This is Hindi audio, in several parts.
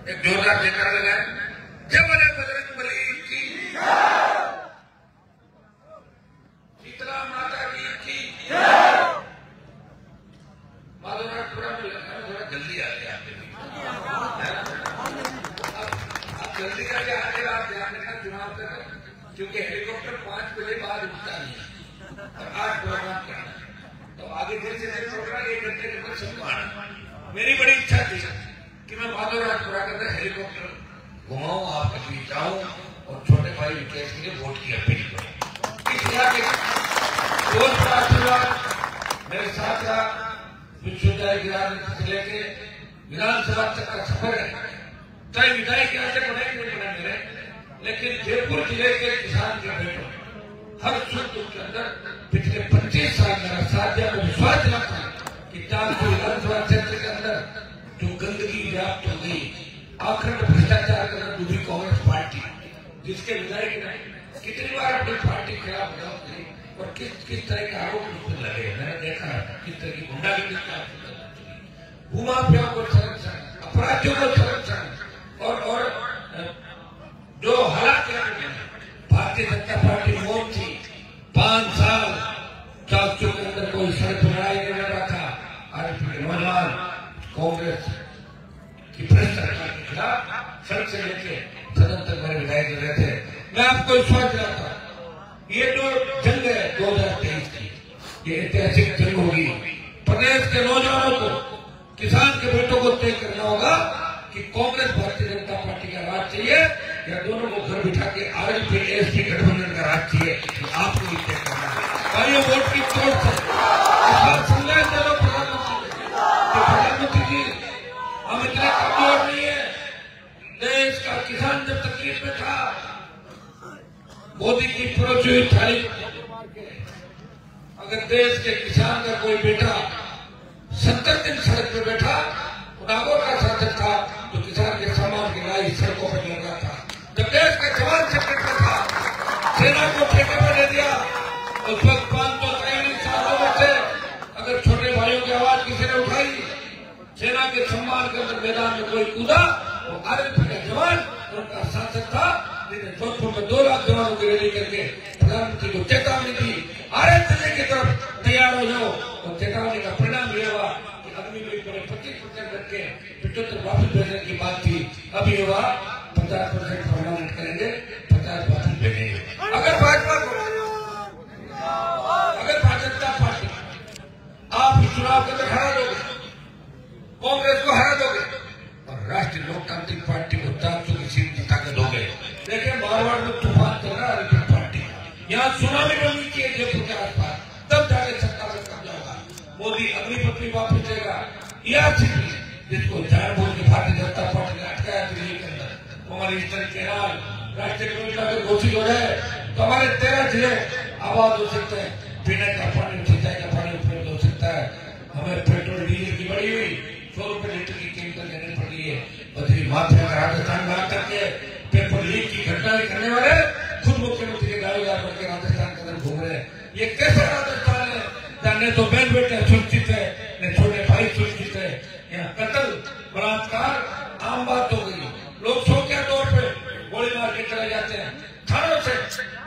एक जोरदार जयकारा लगाए। जय बोले बजरंगबली की, शीतला माता की। माधवराजपुरा में लगता है थोड़ा जल्दी आ गया आप जल्दी करके आने का आप ध्यान रखना चुनाव तक, क्योंकि हेलीकॉप्टर 5 बजे बाद उठता नहीं और 8 प्रोग्राम करना, तो आगे फिर से प्रोग्राम 1 घंटे के अंदर सबको आना। मेरी बड़ी इच्छा थी कि मैं माधवराजपुरा के अंदर हेलीकॉप्टर घुमाऊं, आपके बीच जाऊं और छोटे भाई विकेश के लिए वोट की अपील करूं। इस इलाके दोस्त का आशीर्वाद मेरे साथ रहा। विश्वविद्यालय से लेके विधानसभा तक का सफर है, चाहे विधायक यहाँ से बने कि नहीं बने मेरे, लेकिन जयपुर जिले के किसान के बेटों हर सुख दुख के अंदर पिछले 25 साल मेरा साथ दिया। मैं विश्वास दिलाता हूं कि चांदपुर विधानसभा क्षेत्र के अंदर जो गंदगी व्याप्त हो गई, आखिर भ्रष्टाचार के अंदर डूबी कांग्रेस पार्टी, जिसके विधायक ने कितनी बार अपनी पार्टी के खिलाफ बचाव करी और किस तरह के आरोप उस पर लगे, मैंने देखा किस तरह की गुंडागर्दी का भूमाफियाओं को संरक्षण, अपराधियों को संरक्षण और जो हालात भारतीय जनता पार्टी मौत थी 5 साल चाकचू के अंदर कोई सड़क पर लड़ाई नहीं लड़ रहा था। आज नौजवान कांग्रेस की भ्रष्ट सरकार के खिलाफ सड़क से लेके सदन तक मेरे विधायक लड़ रहे थे। मैं आपको विश्वास दिलाता हूं, ये जो जंग है 2023 की, ये ऐतिहासिक जंग होगी। प्रदेश के नौजवानों को, किसान के बेटों को तय करना होगा कि कांग्रेस भारतीय जनता पार्टी का राज चाहिए या दोनों को घर बिठा के आरएलपी एसपी गठबंधन का राज चाहिए। आपको ये तय करना है। भाइयों, वोट की चोट से इस बार संदेश दे दो प्रधानमंत्री जी, हम इतने कमजोर नहीं है। देश का किसान जब तकलीफ में था, मोदी की परोसी हुई थाली, अगर देश के किसान का कोई बेटा 70 दिन सड़क पे बैठा, नागौर का सांसद था, तो किसान के सामान की लाई सड़कों पर लगा था। जब देश का जवान सेक्टर में था, सेना को ठेके पर दे दिया। उस वक्त 543 सालों में से अगर छोटे भाइयों की आवाज किसी ने उठाई, सेना के सम्मान के अंदर मैदान में कोई कूदा, वो आरएलपी का जवान और उनका सांसद था, जिन्हें जोधपुर में 2 लाख जवानों की रैली करके प्रधानमंत्री को चेतावनी दी, आरएलपी की तरफ तैयार हो जाओ। और चेतावनी का परिणाम यह हुआ कि अग्नि में 25% करके 75 वापस भेजने की बात थी, अब ये हुआ 50% परमानेंट करेंगे, 50 वापस भेजेंगे। अगर भाजपा जनता पार्टी आप इस चुनाव के अंदर हरा दोगे, कांग्रेस को हरा दोगे और राष्ट्रीय लोकतांत्रिक पार्टी को 400 की सीट जिता के दोगे। देखिए, मारवाड़ में तूफान चल रहा है पार्टी, यहाँ सुनामी बननी चाहिए जयपुर के आसपास, तब जाके सत्ता में कब्जा होगा। मोदी अग्निपथ वापस देगा। यह स्थिति जिसको जानबूझ के भारतीय जनता पार्टी ने अटकाया दिल्ली के अंदर, हमारी ईस्टर्न केरल राष्ट्रीय योजना में घोषित हो जाए तो हमारे 13 जिले आबाद हो सकते हैं, पीने का पानी, सिंचाई का पानी उपलब्ध हो सकता है। हमें पेट्रोल डीजल की बढ़ी हुई 100 रुपए लीटर की कीमत देनी पड़ रही है। बदली माफिया का राजस्थान में आकर के पेपर लीक की घटना करने वाले खुद मुख्यमंत्री के दावेदार बनकर राजस्थान के अंदर घूम रहे हैं। ये कैसे राजस्थान है? न तो बहन बेटे सुरक्षित है, न छोटे भाई सुरक्षित है। यहाँ कत्ल बलात्कार आम बात हो गई। लोग शौकिया तौर पर गोली मार के चले जाते हैं, थानों से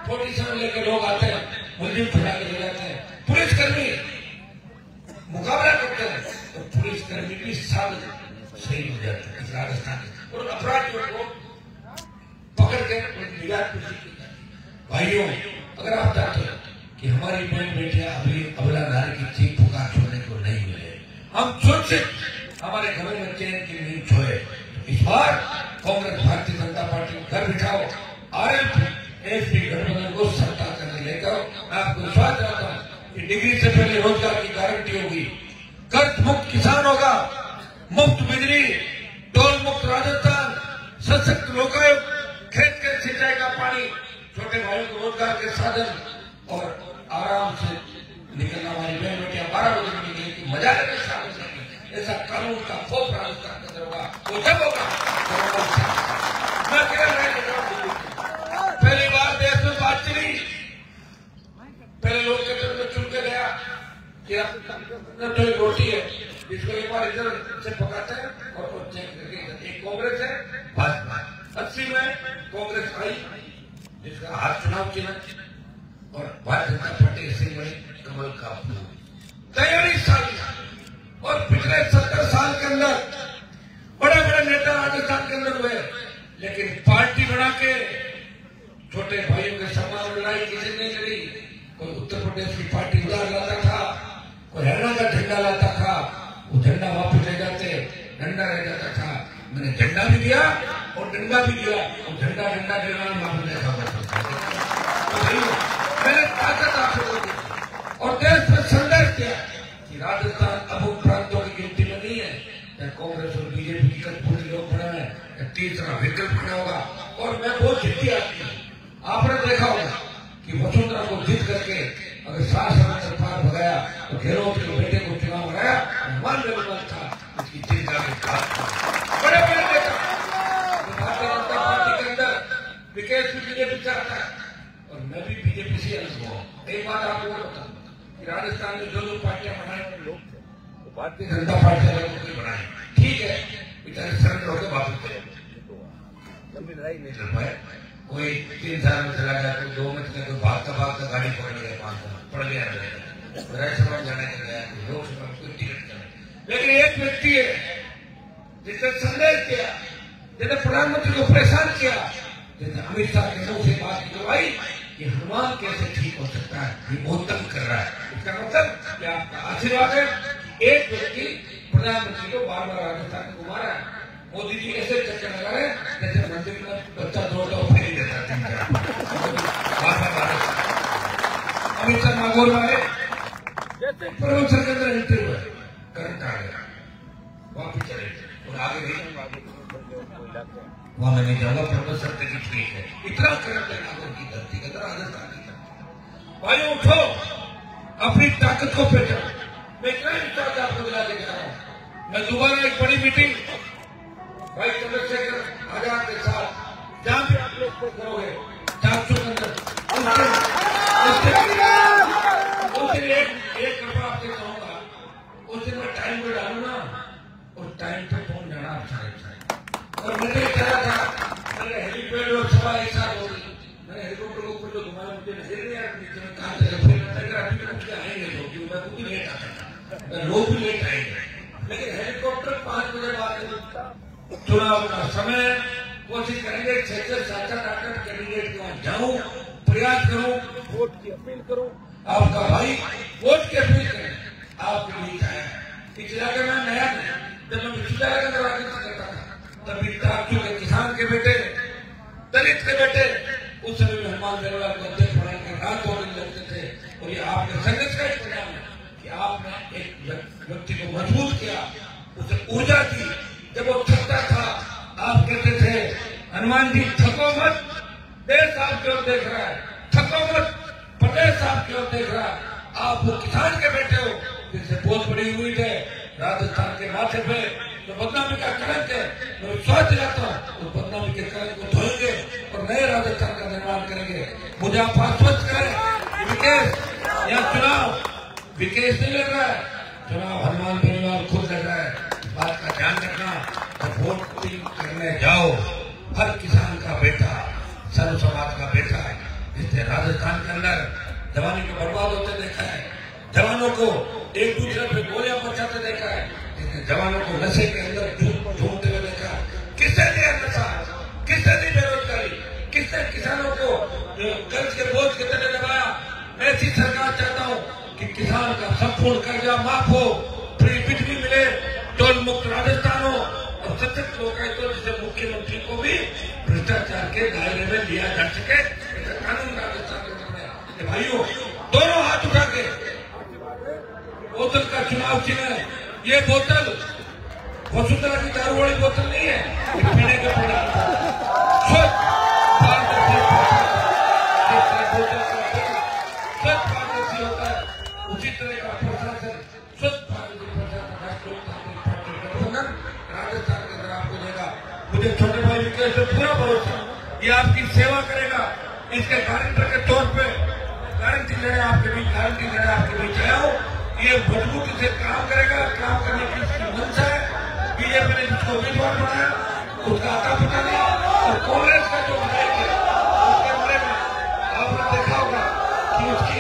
47 लेकर लोग आते हैं, मुलजिम फटा के ले जाते हैं। पुलिसकर्मी मुकाबला करते हैं तो पुलिसकर्मी की साजिश सही हो जाती है राजस्थान और अपराधियों को पकड़ के भाइयों, अगर आप चाहते हैं कि हमारी बहन बेटियां अबला नारी की चीख पुकार छोड़ने को नहीं मिले, हम सुरक्षित हमारे घरों में चैन की नींद सोए, इस बार कांग्रेस भारतीय जनता पार्टी घर बिठाओ, आरएलपी एसपी गठबंधन को सत्ता करने लेकर मैं आपको विश्वास दिलाता हूं कि डिग्री से पहले रोजगार की गारंटी होगी, कर्ज मुक्त किसान होगा, मुफ्त बिजली, टोल मुक्त राजस्थान, सशक्त लोकायुक्त, खेत के सिंचाई का पानी, छोटे भाइयों को रोजगार के साधन और आराम से निकलना। हमारी बहन बेटियां 12 बजे निकलेगी, मजा लेकर शामिल करेंगे। ऐसा कानून का खोफ राजस्थान के अंदर होगा, वो जब होगा मैं कह रहा पहली बार देश में बात चली, पहले लोग के घर में चुन के गया कि तो एक रोटी है जिसको एक बार इधर से पकाते हैं और कांग्रेस है, भाजपा। 80 में कांग्रेस आई, जिसका हाथ चुनाव चिन्ह, और भारतीय जनता पार्टी ऐसे बनी कमल का फूल। तैयारी सारी, और पिछले 70 साल के अंदर बड़े बड़े नेता राजस्थान के अंदर हुए, लेकिन पार्टी बना के छोटे भाइयों के सम्मान में लड़ाई किसी ने करी। कोई उत्तर प्रदेश की पार्टी उधार लाता था, कोई हरियाणा का झंडा लाता था, वो झंडा वापस ले जाते, डंडा रह जाता था। मैंने झंडा भी दिया और डंडा भी दिया, और झंडा डंडा देना वापस देखा मैंने ताकत आपको दी और देश में संदेश दिया कि राजस्थान अब उन प्रांतों की गिनती में नहीं है, या कांग्रेस और बीजेपी की कठपुतली लोग खड़ा है, या तीसरा विकल्प खड़ा होगा। और मैं बहुत जिद्दी आदमी हूँ, आपने देखा होगा कि वसुंधरा को जीत करके अगर 7 साल सरकार भगाया तो गहलोत के बेटे को चुनाव लगाया, मान लेवल था उसकी जीत का बड़े बड़े नेता। भारतीय जनता पार्टी के अंदर विकेश भी बीजेपी चाहता है, और मैं भी बीजेपी से अनुभव हूँ। एक बात आपको बताऊं कि राजस्थान में जो पार्टियां बनाए लोग थे, तो भारतीय जनता पार्टी ने बनाई, ठीक है, बेचारे सरेंडर होकर वापस चले, लड़ाई नहीं लड़ पाए। कोई 3 साल में चला गया, कोई 2 में चला, कोई भागता गाड़ी पकड़ गया, 5 साल पड़ गया, राज्यसभा जाने के गया, लोकसभा में कोई टिकट नहीं। लेकिन एक व्यक्ति है जिसने संदेश किया, जिसने प्रधानमंत्री को परेशान किया, जिसने अमित शाह के मुंह से बात की भाई कि हनुमान कैसे ठीक हो सकता है, ये बहुत तंग कर रहा है। इसका मतलब कि आपका आशीर्वाद है। एक व्यक्ति प्रधानमंत्री को बार बार राजस्थान में घुमा रहा है। मोदी जी ऐसे चक्कर लगा रहे जैसे मंदिर में बच्चा दौड़ता हुआ फेरी देता है। अमित शाह नागौर वाले जैसे प्रवचन के अंदर एंट्री हुए, करंट आ गया, वापिस चले और आगे नहीं, वहां मैं नहीं जाऊंगा, प्रोफेसर की ठीक है। इतना करंट है नागौर की धरती के अंदर, राजस्थान की धरती। भाइयों उठो, अपनी ताकत को पहचानो। मैं इतना इंतजार आपको दिला के जा रहा हूं। मैं दोबारा एक बड़ी मीटिंग भाई चंद्रशेखर आजाद के साथ, जहां भी आप लोग को करोगे, 400 के अंदर एक कृपा आपसे कहूंगा, उस दिन मैं टाइम पे डालू ना, और टाइम पे पहुंच जाना आप सारे। और मुझे चला था, मैंने हेलीपैड और सभा एक साथ हो गई, मैंने हेलीकॉप्टर को ऊपर जो घुमाया, मुझे नजर नहीं आया नीचे में कहां चले, फिर अभी मुझे आएंगे लोग, क्योंकि मैं खुद ही लेट आता था, लोग भी लेट आएंगे। लेकिन हेलीकॉप्टर 5 बजे बाद चुनाव का समय, कोशिश करेंगे 6-6, 7-7, 8 कैंडिडेट के वहां जाऊं, प्रयास करूं, वोट की अपील करूं। आपका भाई वोट की अपील करें, आपके बीच आया। इस इलाके में नया नहीं, जब मैं विश्वविद्यालय के अंदर राजनीति करता था, तभी ताकू के किसान के बेटे, दलित के बेटे, उस समय में हनुमान देवला को अध्यक्ष बनाकर रात 2 दिन लगते थे। और ये आपके संघर्ष का एक परिणाम है कि आपने एक व्यक्ति को मजबूत किया, उसे ऊर्जा दी। जब वो थकता था, आप कहते थे हनुमान जी थको मत, देश आपकी ओर देख रहा है, थको मत, प्रदेश आपकी ओर देख रहा है। आप वो किसान के बेटे हो जिससे बहुत बड़ी उम्मीद है राजस्थान के माथे पे। तो बदनामी का कलंक है, मैं विश्वास दिलाता हूँ, तो बदनामी के कलंक को धोएंगे और नए राजस्थान का निर्माण करेंगे। मुझे आप आश्वस्त करें, विकेश यहाँ चुनाव विकेश नहीं लग रहा है, चुनाव हनुमान बेनीवाल खुद लग रहा है। बात का ध्यान रखना, जब वोटिंग करने जाओ, हर किसान का बेटा, सर्व समाज का बेटा, जिसने राजस्थान के अंदर जवानी को बर्बाद होते देखा है, जवानों को एक दूसरे पे गोलियां बचाते देखा है, जिसने जवानों को नशे के अंदर झूमते हुए देखा। किसने दिया नशा, किसने दी बेरोजगारी, किसने किसानों को कर्ज के बोझ के तले दबाया। मैं ऐसी सरकार चाहता हूँ कि किसान का संपूर्ण कर्जा माफ हो, फ्री बिजली मिले, टोल मुक्त राजस्थान हो, और सशक्त लोकायुक्त जिसे मुख्यमंत्री को भी भ्रष्टाचार के दायरे में लिया जा सके, कानून राजस्थान में। भाइयों दोनों हाथ उठा के, बोतल का चुनाव चिन्ह है, ये बोतल वसुंधरा की दारू वाली बोतल नहीं है, ये पीने का स्वच्छ पारदर्शी होता है। उसी तरह का प्रशासन स्वच्छ राजस्थान के अंदर आपको देगा। मुझे छोटे भाई विकेश पे पूरा भरोसा, ये आपकी सेवा करेगा। इसके गारंटर के तौर पे गारंटी लेने आपके बीच आया हूँ। ये मजबूती से काम करेगा, काम करने की इसकी मंशा है। बीजेपी ने जिसको उम्मीदवार बनाया, उसका आता पता नहीं। और कांग्रेस का जो विधायक है उसके बारे में आपने देखा होगा कि उसकी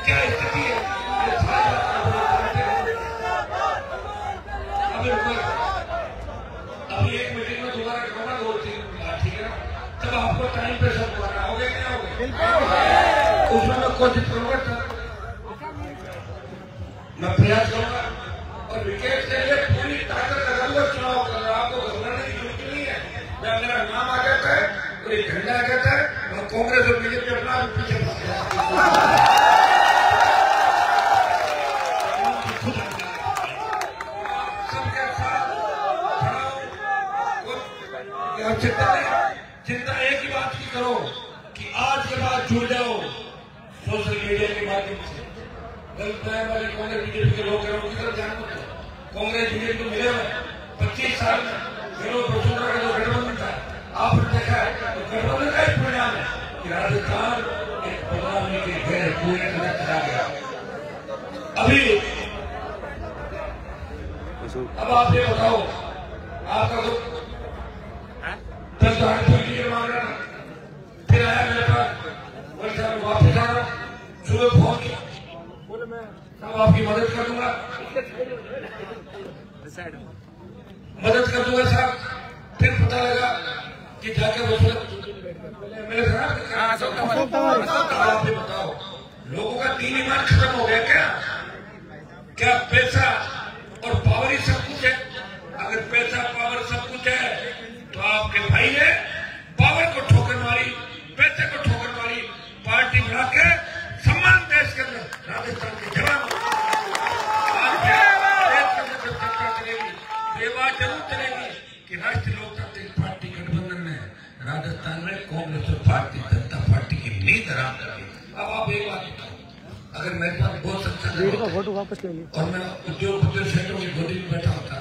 क्या स्थिति है। ये सारी अभी एक मीटिंग में दोबारा करना 2-3 ठीक है ना, तब आपको टाइम पे सब करना होगा क्या होगा, उसमें मैं कोशिश करूंगा सर, मैं प्रयास करूंगा और विकेट के लिए पूरी ताकत लगाऊंगा चुनाव करना। आपको घबराने की जरूरत नहीं है। जब मेरा नाम आ जाता है और एक झंडा आ जाता है और कांग्रेस और बीजेपी अपना पीछे भाग जाता है। चिंता एक ही बात की करो कि आज के बाद जुड़ जाओ सोशल मीडिया के माध्यम से। गलत वाले कांग्रेस बीजेपी के लोग की तरफ ध्यान मत दो। कांग्रेस बीजेपी को मिले हुए 25 साल में विरोध वसुंधरा का जो गठबंधन था आपने देखा है, तो गठबंधन का ही परिणाम है कि राजस्थान एक बदनामी के घेरे पूरी तरह चला गया। अब आप ये बताओ, आपका तो 10 लाख टिकट मांग रहा था, फिर आया मेरे पास, वापस आ रहा, सुबह फोन किया, बोले मैं आपकी मदद कर दूंगा साहब। फिर पता लगा कि जाकर मेरे साथ आप ये बताओ, लोगों का दीन ईमान खत्म हो गया क्या पैसा और पावर ही सब कुछ है? अगर पैसा पावर सब कुछ है तो आपके भाई ने पावर को ठोकर मारी, पैसे को ठोकर मारी, पार्टी बना के सम्मान देश के अंदर राजस्थान के जवान चलेगी। ये बात जरूर चलेगी कि राष्ट्रीय लोकतांत्रिक पार्टी गठबंधन ने राजस्थान में कांग्रेस और भारतीय जनता पार्टी की नींद हराम कर दी। अब आप एक बात बताओ, अगर मेरे पास बहुत अच्छा और मैं उद्योग क्षेत्रों की गोदी में बैठा होता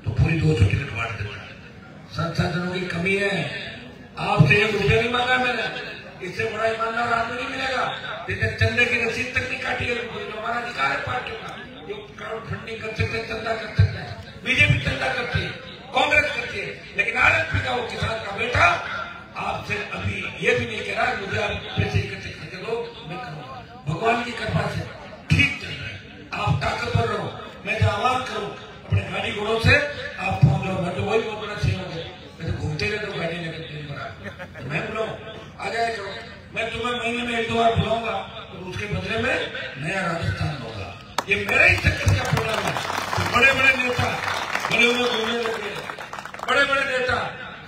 तो पूरी 200 टिकट बांट देता। संसाधनों की कमी है। आपसे एक रुपया नहीं मांगा मैंने, इससे बड़ा ईमानदार आदमी नहीं मिलेगा जिसने चंदे की रसीद तक नहीं काटी है। हमारा अधिकार है पार्टी का, जो क्राउड फंडिंग कर सकते, चंदा कर सकते हैं। बीजेपी चंदा करती है, कांग्रेस करती है, लेकिन आरएसपी का वो किसान का बेटा आपसे अभी ये भी नहीं कह रहा मुझे आप पैसे इकट्ठे करके दो, मैं करूंगा। भगवान की कृपा से ठीक चल रहा है। आप ताकतवर रहो, मैं जो आह्वान करूं अपने गाड़ी घोड़ों से आप पहुंच जाओ। मैं तो वही बहुत बड़ा सेवा है, मैं तो घूमते रहे तो गाड़ी लेकर तो मैं बुलाऊं आ जाए करो। मैं तुम्हें महीने में 1-2 बार बुलाऊंगा तो उसके बदले में नया राजस्थान होगा। ये मेरे ही चक्कर का परिणाम है। तो बड़े बड़े नेता बड़े हुए घूमने लगे, बड़े बड़े नेता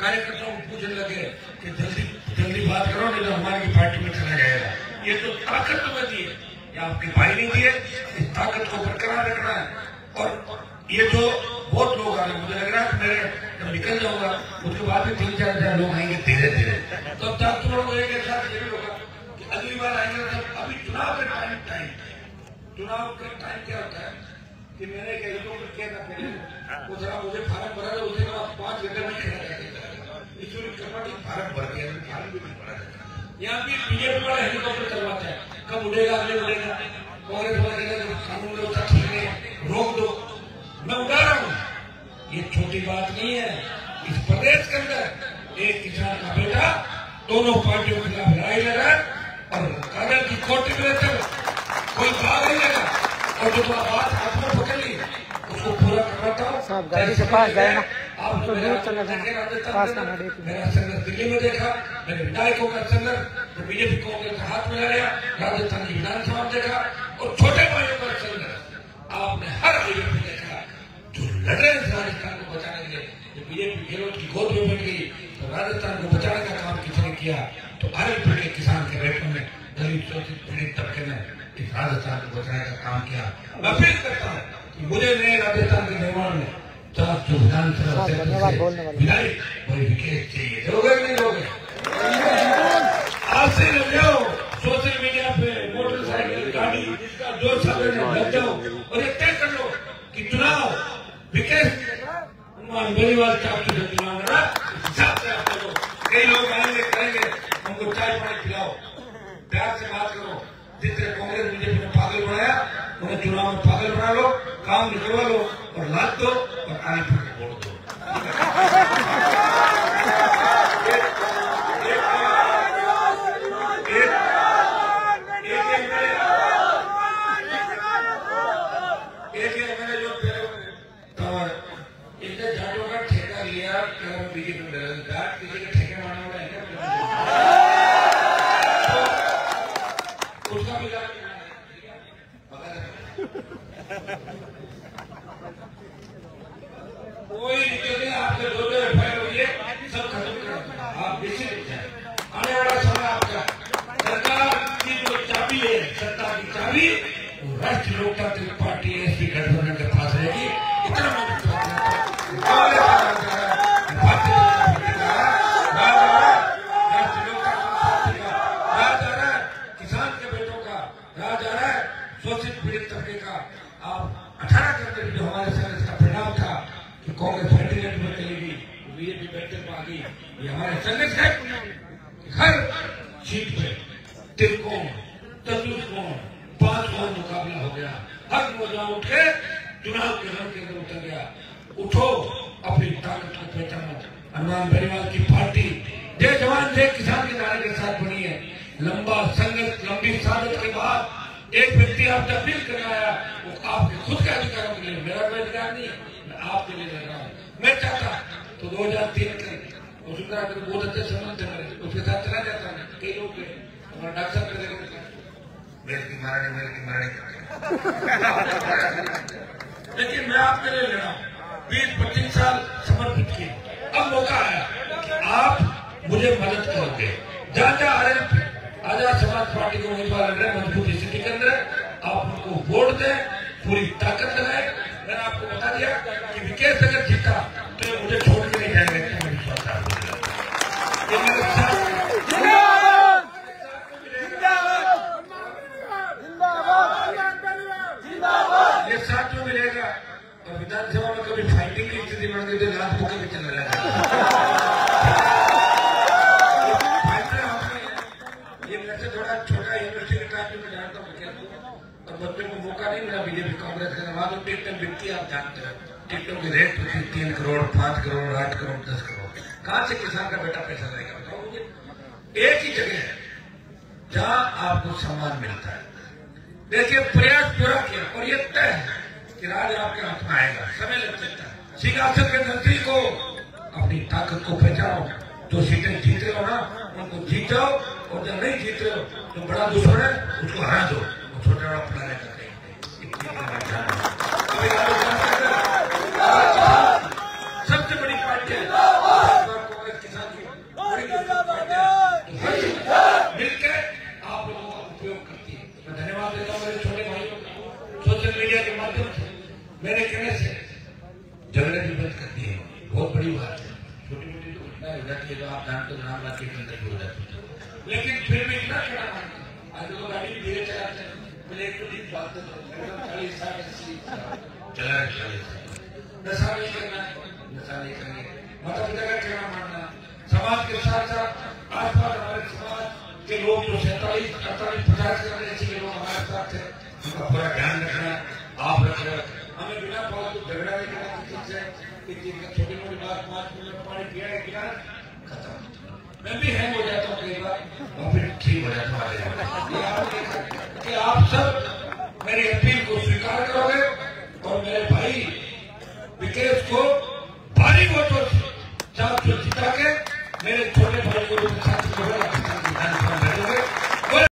कार्यकर्ताओं को पूछने लगे कि जल्दी जल्दी बात करो नहीं तो हमारी पार्टी में चला जाएगा। ये तो ताकत तुम्हें दी है, ये आपके भाई नहीं दिए। इस ताकत को बरकरार रखना है। और ये जो बहुत लोग आ रहे हैं, मुझे लग रहा है मेरे जब निकल जाऊंगा उसके बाद भी 3-4 हजार लोग आएंगे धीरे धीरे। तो अब तक तुम लोग एक ऐसा ये भी होगा कि अगली बार आएंगे जब अभी चुनाव का चुनाव का टाइम क्या होता है कि मैंने एक हेलीकॉप्टर किया था पहले, वो जरा मुझे फार्म भरा था, उसके बाद 5 घंटे में खड़ा करके इसलिए कर्नाटक फार्म भर गया, फार्म भी नहीं भरा था। यहाँ भी बीजेपी वाला हेलीकॉप्टर चलवाता है, कब उड़ेगा अगले उड़ेगा, कांग्रेस वाले कानून व्यवस्था ठीक नहीं, रोक दो। मैं उड़ा रहा हूं, ये छोटी बात नहीं है। इस प्रदेश के अंदर एक किसान का बेटा दोनों पार्टियों के खिलाफ लड़ाई लड़ा और कागज की कोर्ट में कोई भाग नहीं लगा और जो बात हाथ में पकड़ ली उसको पूरा करवाता हूँ। गाड़ी के पास जाए ना, आप तो दूर चला जाए। मेरा संघर्ष दिल्ली में देखा, मैंने विधायकों का संघर्ष जो बीजेपी कांग्रेस का हाथ में लाया, राजस्थान की विधानसभा में देखा, और छोटे भाइयों का संघर्ष आपने हर जगह पे देखा। जो लड़ रहे हैं राजस्थान को बचाने के लिए, जो बीजेपी गहलोत की गोद में बैठ गई तो राजस्थान को बचाने का काम किसने किया? तो आरएलपी के किसान के रेट में दलित शोषित पीड़ित तबके ने इस राजस्थान को बचाने का काम किया। मैं अपील करता हूँ कि मुझे नए राजस्थान के निर्माण में 400 विधानसभा विधायी वही विकेट चाहिए। लोगे नहीं लोगे? आज से लग जाओ सोशल मीडिया पे, मोटरसाइकिल गाड़ी जिसका जो साधन है लग जाओ और ये तय कर लो कि चुनाव विकेट बेरीवाल साहब से चुनाव लड़ा, हिसाब से आप करो। कई लोग आएंगे कहेंगे हमको चाय पानी खिलाओ, प्यार से बात करो। जिससे कांग्रेस बीजेपी ने पागल बनाया उन्हें चुनाव में पागल बना लो, काम निकलवा लो और लाद दो और आगे फिर वोट दो। यार बीजेपी में किसी के ठेके मारने वाला है तो उसका भी कोई निकल आपके जो एफआईआर हुई है सब खत्म कर आप निश्चित हो जाए। आने वाला समय आपका सरकार की जो चाबी है, सत्ता की चाबी राष्ट्रीय लोकतांत्रिक पार्टी एसपी गठबंधन के पास रहेगी। इतना किसान के बेटों का राज आ रहा है, शोषित पीड़ित तबके का। आप 18 करते जो हमारे साथ इसका परिणाम था कि कांग्रेस वेंटिलेटर में चलेगी, बीजेपी बैठक में आ गई। ये हमारे संघर्ष है। हर सीट पे तिरकों, चतुर्कों, 5 मुकाबला हो गया। हर नौजवान उठ के चुनाव के रण के अंदर उतर गया। उठो, अपनी ताकत को पहचानो। हनुमान बेनीवाल की पार्टी जय जवान जय किसान के नारे के साथ बनी है। लंबा संघर्ष, लंबी साधक के बाद एक व्यक्ति आपसे अपील करने आया, वो आपके खुद के अधिकारों के लिए, मेरा कोई अधिकार नहीं है, मैं आपके लिए लड़ रहा हूँ। मैं चाहता तो 2003 के वसुंधरा के बहुत अच्छे संबंध थे मेरे, उसके साथ चला जाता है। कई लोग हमारा डॉक्टर कर देते मेरे की मारने लेकिन मैं आपके लिए लड़ा हूँ। 20-25 साल समर्पित किए। अब मौका आया कि आप मुझे मदद करोगे। जहाँ आजाद समाज पार्टी को उम्मीदवार लग रहे मजबूत स्थिति के अंदर आप उनको वोट दें, पूरी ताकत लगाए। मैंने आपको बता दिया कि विकेश अगर जीता तो मुझे छोड़ के नहीं जाएंगे। ये साथ में मिलेगा। और विधानसभा में कभी फाइटिंग की स्थिति बन गई तो लाभ को कभी चलने लगा। ये वैसे थोड़ा छोटा यूनिवर्सिटी के टाइप में जानता हूँ और बच्चों को मौका नहीं मिला बीजेपी कांग्रेस का। वहां तो टिकटों व्यक्ति आप जानते हैं, टिकटों की रेट होती 3 करोड़, 5 करोड़, 8 करोड़, 10 करोड़। कहां से किसान का बेटा पैसा देगा बताओ मुझे। एक ही जगह है जहां आपको सम्मान मिलता है। देखिए प्रयास पूरा किया और ये तय है कि राज आपके हाथ में आएगा। समय लग सकता है। सिंहासन के नजदीक को अपनी ताकत को पहचानो। जो सीटें जीत रहे हो ना उनको जीत जाओ, और जब नहीं जीत रहे हो तो बड़ा दुश्मन है उसको हरा दो। छोटा बड़ा फैलाने का सबसे बड़ी पार्टी है कांग्रेस किसान की मिलकर आप लोगों का उपयोग करती है। मैं धन्यवाद देता हूँ मेरे छोटे भाइयों को। सोशल मीडिया के माध्यम से मेरे कहने से झगड़े भी बंद करती है। बहुत बड़ी बात है। छोटी मोटी तो घटना हो जाती है जो आप जानते हो, नाम बात के अंदर हो जाती है, लेकिन फिर भी इतना कहना मानते हैं। आज लोग गाड़ी धीरे चलाते हैं, बोले 120 बात 40 चला 40 नशा नहीं करना, नशा नहीं करेंगे। माता पिता का कहना मानना, समाज के साथ साथ आसपास हमारे समाज के लोग जो 47, 48, 50 करने ऐसे लोग हमारे साथ है, उनका पूरा ध्यान रखना। आप रख रहे हो, हमें बिना फालतू झगड़ा नहीं करना। छोटी मोटी बात 5 मिनट पानी पिया है किया खत्म। मैं भी हैंग हो जाता हूँ कई बार और फिर ठीक हो जाता हूँ। कि आप सब मेरी अपील को स्वीकार करोगे और मेरे भाई विकेश को भारी वोटों से 400 जिता के मेरे छोटे भाई को